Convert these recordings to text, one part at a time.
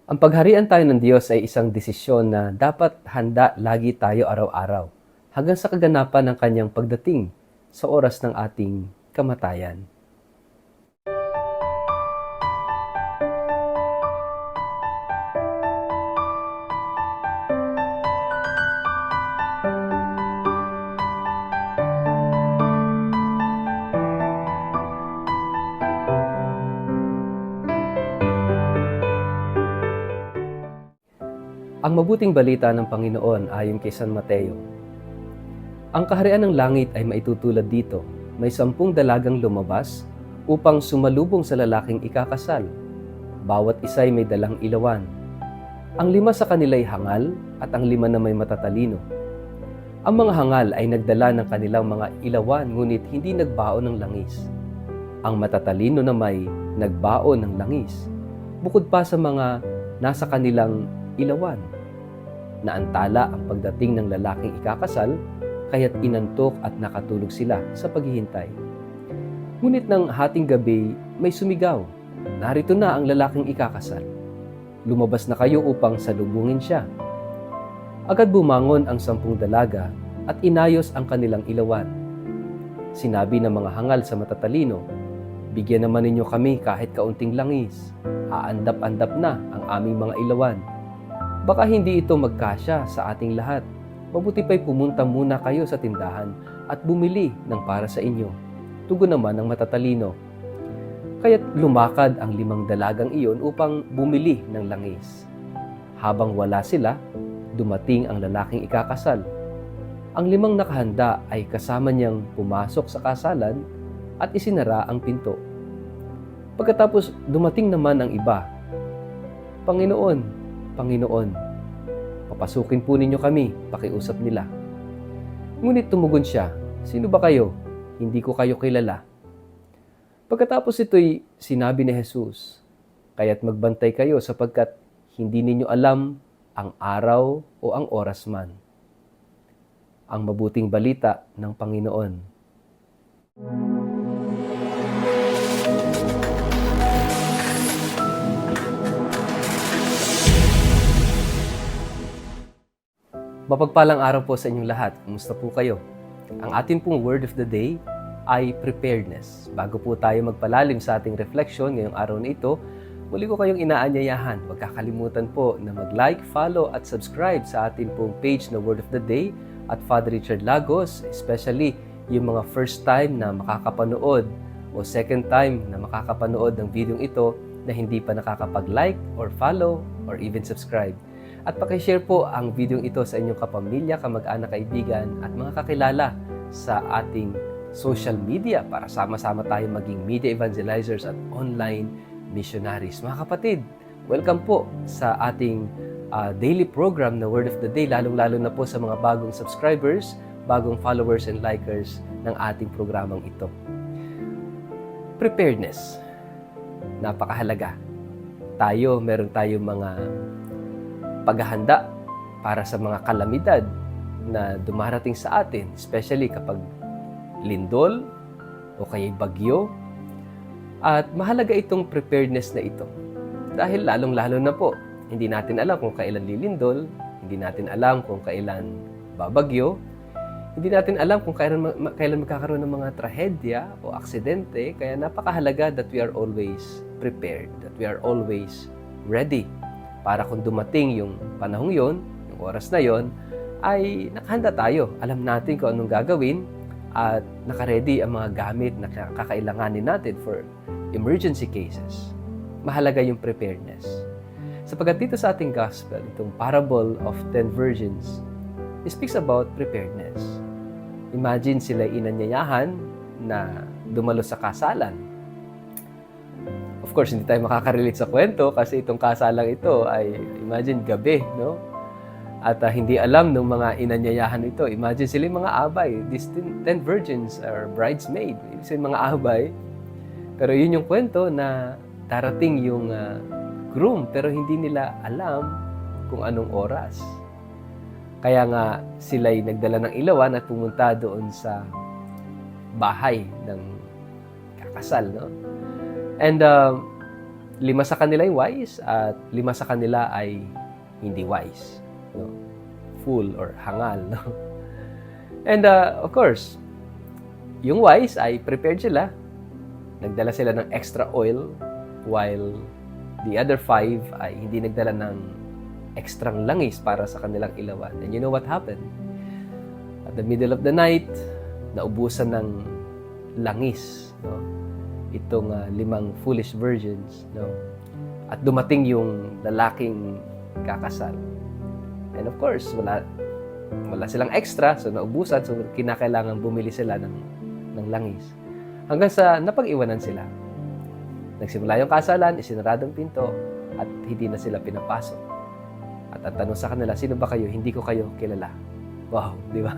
Ang pagharian tayo ng Diyos ay isang desisyon na dapat handa lagi tayo araw-araw hanggang sa kaganapan ng kanyang pagdating sa oras ng ating kamatayan. Ang mabuting balita ng Panginoon ayon kay San Mateo. Ang kaharian ng langit ay maitutulad dito. May 10 dalagang lumabas upang sumalubong sa lalaking ikakasal. Bawat isa ay may dalang ilawan. Ang 5 sa kanila ay hangal at ang 5 na may matatalino. Ang mga hangal ay nagdala ng kanilang mga ilawan ngunit hindi nagbaon ng langis. Ang matatalino na may nagbaon ng langis. Bukod pa sa mga nasa kanilang ilawan. Naantala ang pagdating ng lalaking ikakasal, kaya't inantok at nakatulog sila sa paghihintay. Ngunit ng hating gabi, may sumigaw, "Narito na ang lalaking ikakasal. Lumabas na kayo upang salubungin siya." Agad bumangon ang 10 dalaga at inayos ang kanilang ilawan. Sinabi ng mga hangal sa matatalino, "Bigyan naman ninyo kami kahit kaunting langis. Aandap-andap na ang aming mga ilawan. Baka hindi ito magkasya sa ating lahat. Mabuti pa'y pumunta muna kayo sa tindahan at bumili ng para sa inyo." Tugon naman ng matatalino. Kaya't lumakad ang 5 dalagang iyon upang bumili ng langis. Habang wala sila, dumating ang lalaking ikakasal. Ang 5 nakahanda ay kasama niyang pumasok sa kasalan at isinara ang pinto. Pagkatapos dumating naman ang iba. "Panginoon, Panginoon, papasukin po ninyo kami," pakiusap nila. Ngunit tumugon siya, "Sino ba kayo? Hindi ko kayo kilala." Pagkatapos ito'y sinabi ni Jesus, "Kaya't magbantay kayo sapagkat hindi ninyo alam ang araw o ang oras man." Ang mabuting balita ng Panginoon. Mapagpalang araw po sa inyong lahat. Kumusta po kayo? Ang ating pong word of the day ay preparedness. Bago po tayo magpalalim sa ating reflection ngayong araw na ito, muli ko kayong inaanyayahan. Huwag kakalimutan po na mag-like, follow at subscribe sa ating pong page na Word of the Day at Father Richard Lagos, especially yung mga first time na makakapanood o second time na makakapanood ng video ito na hindi pa nakakapag-like or follow or even subscribe. At pakishare po ang video ito sa inyong kapamilya, kamag-anak, kaibigan at mga kakilala sa ating social media para sama-sama tayo maging media evangelizers at online missionaries. Mga kapatid, welcome po sa ating daily program na Word of the Day, lalong-lalo na po sa mga bagong subscribers, bagong followers and likers ng ating programang ito. Preparedness. Napakahalaga. Meron tayong mga paghahanda para sa mga kalamidad na dumarating sa atin, especially kapag lindol o kaya bagyo. At mahalaga itong preparedness na ito dahil lalong-lalo na po, hindi natin alam kung kailan lilindol, hindi natin alam kung kailan babagyo, hindi natin alam kung kailan magkakaroon ng mga trahedya o aksidente, kaya napakahalaga that we are always prepared, that we are always ready para kung dumating yung panahong yon, yung oras na yon, ay nakahanda tayo. Alam natin kung anong gagawin at nakaredy ang mga gamit na kakailanganin natin for emergency cases. Mahalaga yung preparedness. Sapagkat dito sa ating gospel, itong parable of 10 virgins, it speaks about preparedness. Imagine sila inanyayahan na dumalo sa kasalan. Of course, hindi tayo makakarelate sa kwento kasi itong kasalang ito ay, imagine, gabi, no? At hindi alam ng mga inanyayahan ito. Imagine sila yung mga abay. These 10 virgins are bridesmaid. Sila mga abay. Pero yun yung kwento na darating yung groom pero hindi nila alam kung anong oras. Kaya nga sila'y nagdala ng ilawan at pumunta doon sa bahay ng kakasal, no? And 5 sa kanila ay wise at 5 sa kanila ay hindi wise. No? Fool or hangal. No? And of course, yung wise ay prepared sila. Nagdala sila ng extra oil while the other 5 ay hindi nagdala ng extrang langis para sa kanilang ilawan. And you know what happened? At the middle of the night, naubusan ng langis, no? Itong 5 foolish virgins, no? At dumating yung lalaking kakasal. And of course, wala silang extra, so naubusan, so kinakailangan bumili sila ng langis. Hanggang sa napag-iwanan sila. Nagsimula yung kasalan, isinaradong pinto, at hindi na sila pinapasok. At ang tanong sa kanila, sino ba kayo? Hindi ko kayo kilala. Wow, di ba?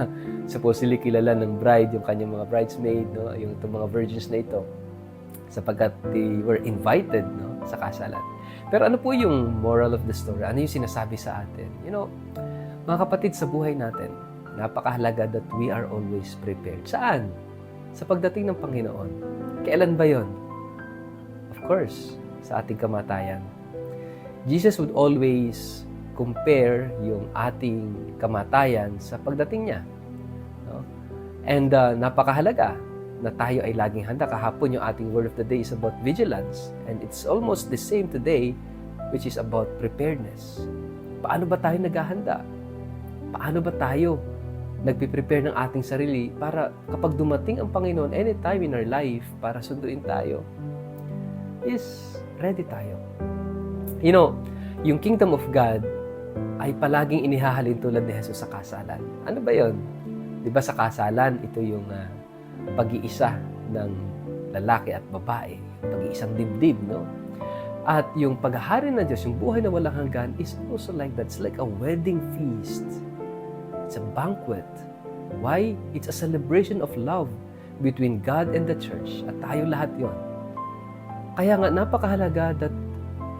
Supposedly kilala ng bride, yung kanyang mga bridesmaid, no? Yung itong mga virgins na ito, sapagkat they were invited, no? Sa kasalan. Pero ano po yung moral of the story? Ano yung sinasabi sa atin? You know, mga kapatid, sa buhay natin, napakahalaga that we are always prepared. Saan? Sa pagdating ng Panginoon. Kailan ba yon? Of course, sa ating kamatayan. Jesus would always compare yung ating kamatayan sa pagdating niya. No? And napakahalaga na tayo ay laging handa. Kahapon yung ating word of the day is about vigilance. And it's almost the same today, which is about preparedness. Paano ba tayo naghahanda? Paano ba tayo nagpiprepare ng ating sarili para kapag dumating ang Panginoon anytime in our life para sunduin tayo, is ready tayo. You know, yung kingdom of God ay palaging inihahalin tulad ni Jesus sa kasalan. Ano ba yon? Di ba sa kasalan, ito yung pag-iisa ng lalaki at babae. Pag-iisang dibdib, no? At yung paghahari ng Diyos, yung buhay na walang hanggan, is also like that. It's like a wedding feast. It's a banquet. Why? It's a celebration of love between God and the church. At tayo lahat yon. Kaya nga, napakahalaga that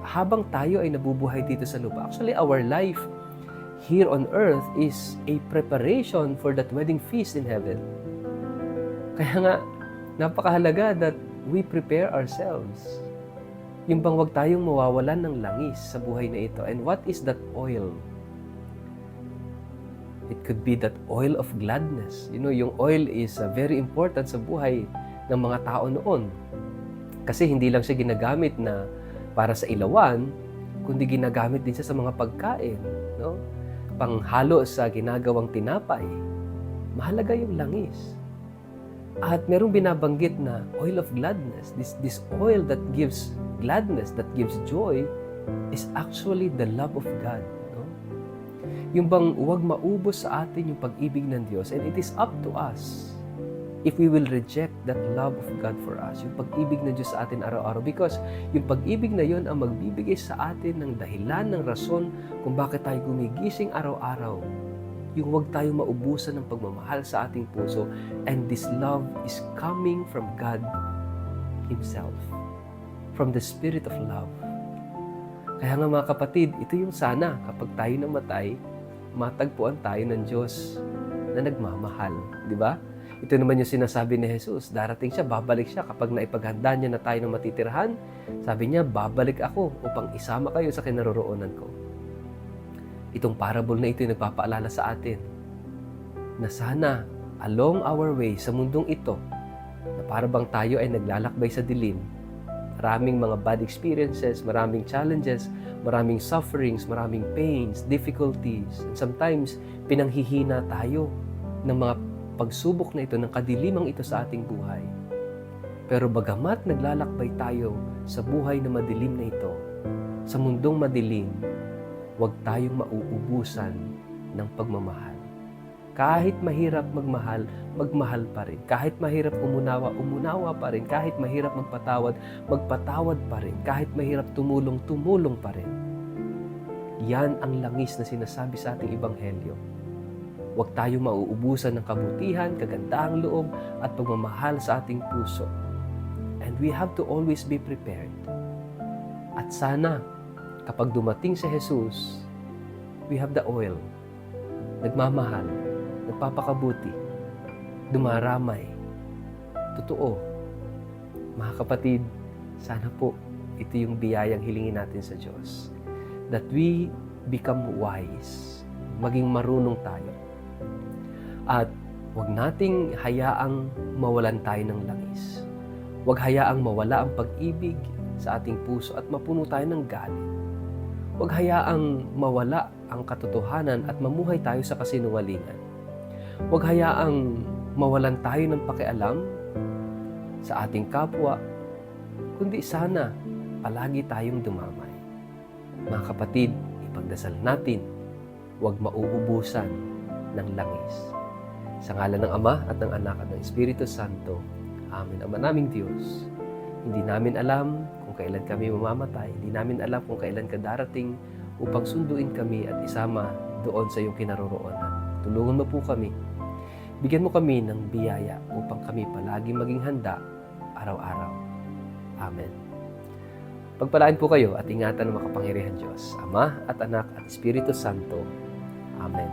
habang tayo ay nabubuhay dito sa lupa, actually, our life here on earth is a preparation for that wedding feast in heaven. Kaya nga, napakahalaga that we prepare ourselves. Yung bang wag tayong mawawalan ng langis sa buhay na ito. And what is that oil? It could be that oil of gladness. You know, yung oil is very important sa buhay ng mga tao noon. Kasi hindi lang siya ginagamit na para sa ilawan, kundi ginagamit din siya sa mga pagkain, no? Panghalo sa ginagawang tinapay. Mahalaga yung langis. At merong binabanggit na oil of gladness. This oil that gives gladness, that gives joy, is actually the love of God. No? Yung bang huwag maubos sa atin yung pag-ibig ng Diyos, and it is up to us if we will reject that love of God for us, yung pag-ibig ng Diyos sa atin araw-araw. Because yung pag-ibig na yun ang magbibigay sa atin ng dahilan, ng rason kung bakit tayo gumigising araw-araw. Yung huwag tayong maubusan ng pagmamahal sa ating puso. And this love is coming from God Himself. From the Spirit of love. Kaya nga mga kapatid, ito yung sana kapag tayo namatay, matagpuan tayo ng Diyos na nagmamahal. Di ba? Ito naman yung sinasabi ni Jesus. Darating siya, babalik siya. Kapag naipaghanda niya na tayo ng matitirahan, sabi niya, babalik ako upang isama kayo sa kinaroroonan ko. Itong parable na ito yung nagpapaalala sa atin na sana along our way sa mundong ito, na parabang tayo ay naglalakbay sa dilim, maraming mga bad experiences, maraming challenges, maraming sufferings, maraming pains, difficulties, and sometimes pinanghihina tayo ng mga pagsubok na ito, ng kadilimang ito sa ating buhay. Pero bagamat naglalakbay tayo sa buhay na madilim na ito, sa mundong madilim, huwag tayong mauubusan ng pagmamahal. Kahit mahirap magmahal, magmahal pa rin. Kahit mahirap umunawa, umunawa pa rin. Kahit mahirap magpatawad, magpatawad pa rin. Kahit mahirap tumulong, tumulong pa rin. Yan ang langis na sinasabi sa ating Ebanghelyo. Huwag tayong mauubusan ng kabutihan, kagandahang loob, at pagmamahal sa ating puso. And we have to always be prepared. At sana, kapag dumating si Jesus, we have the oil. Nagmamahal, nagpapakabuti, dumaramay. Totoo. Mga kapatid, sana po ito yung biyayang hilingin natin sa Diyos. That we become wise. Maging marunong tayo. At huwag nating hayaang mawalan tayo ng langis. Huwag hayaang mawala ang pag-ibig sa ating puso at mapuno tayo ng galit. Huwag hayaang mawala ang katotohanan at mamuhay tayo sa kasinungalingan. Huwag hayaang mawalan tayo ng pakialam sa ating kapwa, kundi sana palagi tayong dumamay. Mga kapatid, ipagdasal natin, huwag mauubusan ng langis. Sa ngalan ng Ama at ng Anak at ng Espiritu Santo. Amen. Ama naming Diyos, hindi namin alam kung kailan kami mamamatay. Hindi namin alam kung kailan ka darating upang sunduin kami at isama doon sa iyong kinaroroonan. Tulungan mo po kami. Bigyan mo kami ng biyaya upang kami palagi maging handa araw-araw. Amen. Pagpalain po kayo at ingatan ng makapangyarihan Diyos, Ama at Anak at Espiritu Santo. Amen.